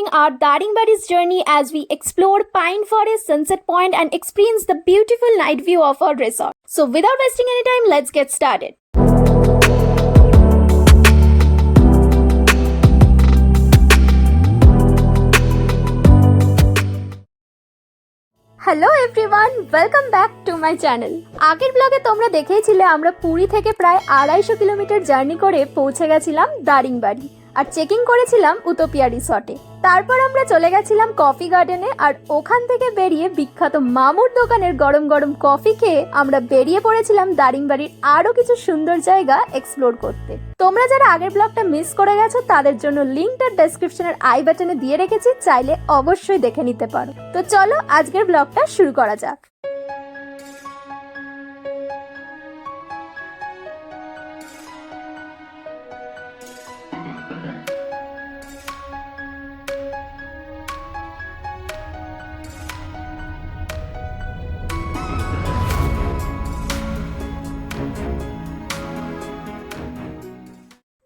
our Daringbari's journey as we explore Pine Forest, Sunset Point and experience the beautiful night view of our resort. So without wasting any time, let's get started. Hello everyone, welcome back to my channel. আগের ব্লগে তোমরা দেখেইছিলে আমরা পুরী থেকে প্রায় 250 kilometre journey করে পৌঁছে গেছিলাম দারিংবাড়ি আর checking করেছিলাম উটোপিয়া রিসর্টে। তারপর আমরা চলে গেছিলাম কফি গার্ডেনে আর ওখান থেকে বেরিয়ে বিখ্যাত মামুর দোকানের গরম গরম কফি খেয়ে আমরা বেরিয়ে পড়েছিলাম দারিংবাড়ির আরও কিছু সুন্দর জায়গা এক্সপ্লোর করতে। তোমরা যারা আগের ব্লগটা মিস করে গেছো তাদের জন্য লিঙ্কটা ডেসক্রিপশনের আই বাটনে দিয়ে রেখেছি, চাইলে অবশ্যই দেখে নিতে পারো। তো চলো আজকের ব্লগটা শুরু করা যাক।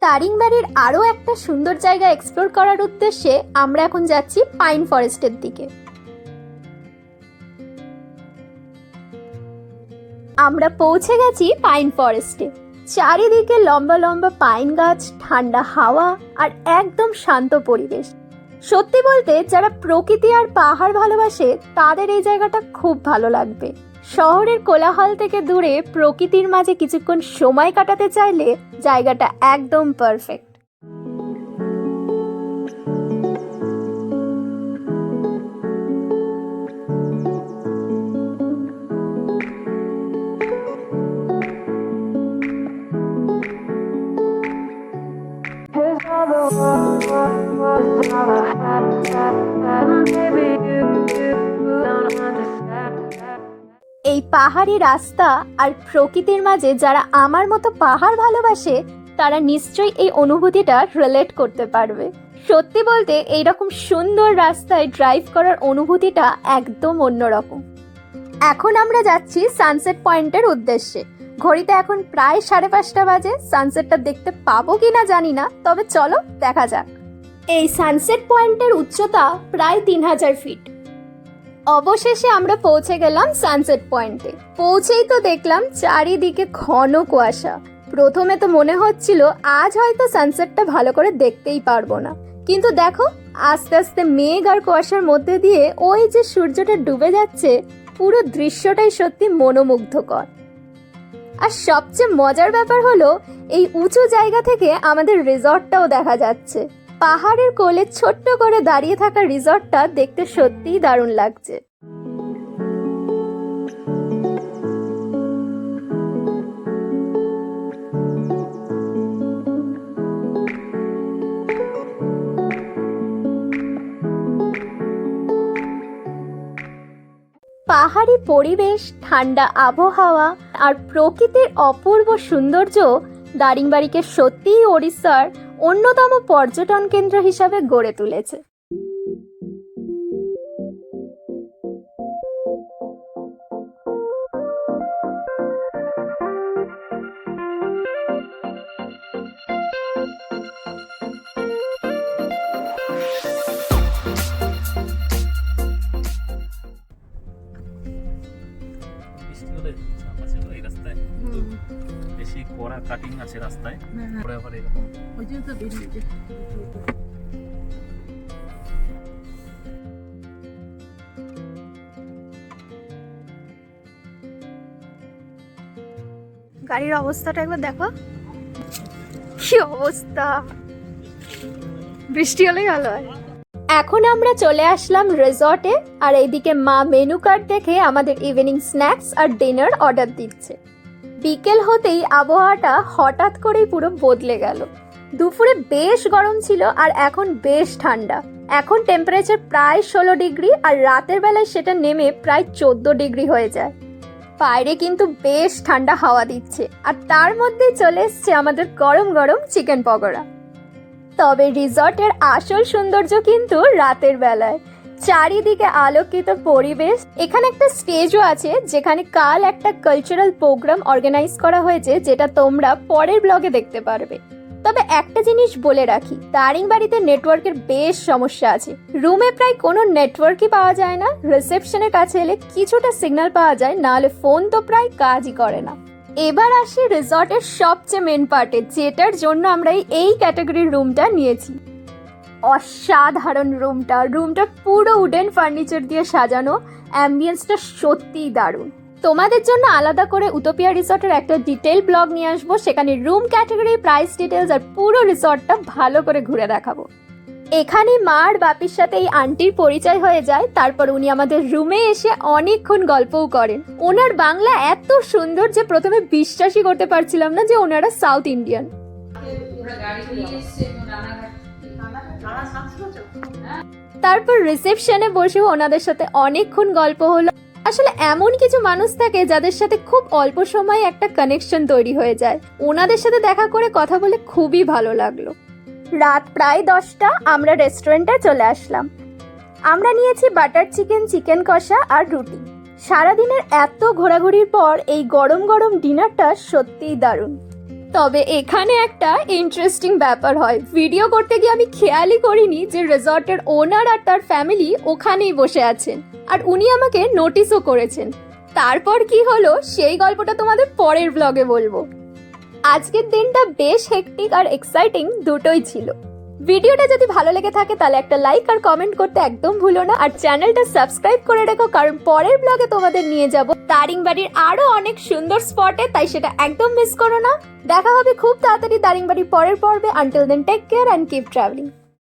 দারিংবাড়ির আরও একটা সুন্দর জায়গা এক্সপ্লোর করার উদ্দেশ্যে আমরা এখন যাচ্ছি পাইন ফরেস্টের দিকে। আমরা পৌঁছে গেছি পাইন ফরেস্টে। চারিদিকে লম্বা লম্বা পাইন গাছ, ঠান্ডা হাওয়া আর একদম শান্ত পরিবেশ। সত্যি বলতে যারা প্রকৃতি আর পাহাড় ভালোবাসে তাদের এই জায়গাটা খুব ভালো লাগবে। শহরের কোলাহল থেকে দূরে প্রকৃতির মাঝে কিছুক্ষণ সময় কাটাতে চাইলে জায়গাটা একদম পারফেক্ট। এই পাহাড়ি রাস্তা আর প্রকৃতির মাঝে যারা আমার মতো পাহাড় ভালোবাসে তারা নিশ্চয়ই এই অনুভূতিটা রিলেট করতে পারবে। সত্যি বলতে এইরকম সুন্দর রাস্তায় ড্রাইভ করার অনুভূতিটা একদম অন্যরকম। এখন আমরা যাচ্ছি সানসেট পয়েন্টের উদ্দেশ্যে। ঘড়িতে এখন প্রায় 5:30 বাজে। সানসেটটা দেখতে পাবো কিনা জানি না, তবে চলো দেখা যাক। এই সানসেট পয়েন্টের উচ্চতা প্রায় 3000 ফিট। অবশেষে আমরা পৌঁছে গেলাম সানসেট পয়েন্টে। পৌঁছেই তো দেখলাম চারিদিকে ঘন কুয়াশা। প্রথমে তো মনে হচ্ছিল আজ হয়তো সানসেটটা ভালো করে দেখতেই পারবো না, কিন্তু দেখো আস্তে আস্তে মেঘ আর কুয়াশার মধ্যে দিয়ে ওই যে সূর্যটা ডুবে যাচ্ছে, পুরো দৃশ্যটাই সত্যি মনোমুগ্ধকর। আর সবচেয়ে মজার ব্যাপার হলো এই উঁচু জায়গা থেকে আমাদের রিসর্টটাও দেখা যাচ্ছে। পাহাড়ের কোলে ছোট্ট করে দাঁড়িয়ে থাকা রিসর্টটা দেখতে সত্যিই দারুণ লাগছে। পাহাড়ি পরিবেশ, ঠান্ডা আবহাওয়া আর প্রকৃতির অপূর্ব সৌন্দর্য দারিংবাড়িকে সত্যিই ওড়িশার অন্যতম পর্যটন কেন্দ্র হিসাবে গড়ে তুলেছে। বেশি কড়া কাটিং আছে রাস্তায়, পরে আবার এরকম ওই যে তো বেরিয়ে যায়। গাড়ির অবস্থাটা একবার দেখো, কি অবস্থা। বৃষ্টি হলেই ভালো হয়। এখন আমরা চলে আসলাম রিসর্টে আর এইদিকে মা মেনু কার্ড দেখে আমাদের ইভিনিং স্ন্যাক্স আর ডিনার অর্ডার দিচ্ছে। বিকেল হতেই আবহাওয়াটা হঠাৎ করেই পুরো বদলে গেল। দুপুরে বেশ গরম ছিল আর এখন বেশ ঠান্ডা। এখন টেম্পারেচার প্রায় 16 ডিগ্রি আর রাতের বেলায় সেটা নেমে প্রায় 14 ডিগ্রি হয়ে যায়। বাইরে কিন্তু বেশ ঠান্ডা হাওয়া দিচ্ছে আর তার মধ্যেই চলে এসছে আমাদের গরম গরম চিকেন পকোড়া। তবে রিসর্টের আসল সৌন্দর্য কিন্তু রাতের বেলায়। চারিদিকে আলোকিত পরিবেশ। এখানে একটা স্টেজও আছে যেখানে কাল একটা কালচারাল প্রোগ্রাম অর্গানাইজ করা হয়েছে, যেটা তোমরা পরের ব্লগে দেখতে পারবে। তবে একটা জিনিস বলে রাখি, দারিংবাড়িতে নেটওয়ার্কের বেশ সমস্যা আছে। রুমে প্রায় কোনো নেটওয়ার্কই পাওয়া যায় না। রিসেপশনের কাছে এলে কিছুটা সিগন্যাল পাওয়া যায়, নাহলে ফোন তো প্রায় কাজই করে না। এবার আসি রিসর্টের সবচেয়ে মেন পার্টে, যেটার জন্য আমরা এই ক্যাটাগরির রুমটা নিয়েছি। অসাধারণ রুমটা পুরো উডেন ফার্নিচার দিয়ে সাজানো। অ্যাম্বিয়েন্সটা সত্যিই দারুণ। তোমাদের জন্য আলাদা করে উটোপিয়া রিসর্টের একটা ডিটেল ব্লগ নিয়ে আসবো, সেখানে রুম ক্যাটাগরি, প্রাইস ডিটেলস আর পুরো রিসর্টটা ভালো করে ঘুরে দেখাবো। এখানে মা আর বাপির সাথে এই আন্টির পরিচয় হয়ে যায়। তারপর উনি আমাদের রুমে এসে অনেকক্ষণ গল্পও করেন। ওনার বাংলা এত সুন্দর যে প্রথমে বিশ্বাসই করতে পারছিলাম না যে ওনারা সাউথ ইন্ডিয়ান। তারপর রিসেপশনে বসেও ওনাদের সাথে অনেকক্ষণ গল্প হলো। আসলে এমন কিছু মানুষ থাকে যাদের সাথে খুব অল্প সময়ে একটা কানেকশন তৈরি হয়ে যায়। ওনাদের সাথে দেখা করে কথা বলে খুবই ভালো লাগলো। রাত প্রায় 10টা, আমরা রেস্টুরেন্টে চলে আসলাম। আমরা নিয়েছি বাটার চিকেন, চিকেন কষা আর রুটি। সারাদিনের এত ঘোরাঘুরির পর এই গরম গরম ডিনারটা সত্যিই দারুণ। তবে এখানে একটা ইন্টারেস্টিং ব্যাপার হয়, ভিডিও করতে গিয়ে আমি খেয়ালই করিনি যে রিসর্টের ওনার আর তার ফ্যামিলি ওখানেই বসে আছেন, আর উনি আমাকে নোটিশও করেছেন। তারপর কি হলো সেই গল্পটা তোমাদের পরের ব্লগে বলবো। আজকের দিনটা বেশ হেক্টিক আর এক্সাইটিং দুটোই ছিল। ভিডিওটা যদি ভালো লেগে থাকে তাহলে একটা লাইক আর কমেন্ট করতে একদম ভুলো না, আর চ্যানেলটা সাবস্ক্রাইব করে রেখো, কারণ পরের ব্লগে তোমাদের নিয়ে যাব দারিংবাড়ির আরো অনেক সুন্দর স্পটে, তাই সেটা একদম মিস করো না। দেখা হবে খুব তাড়াতাড়ি দারিংবাড়ির পরের পর্বে। Until then take care and keep travelling.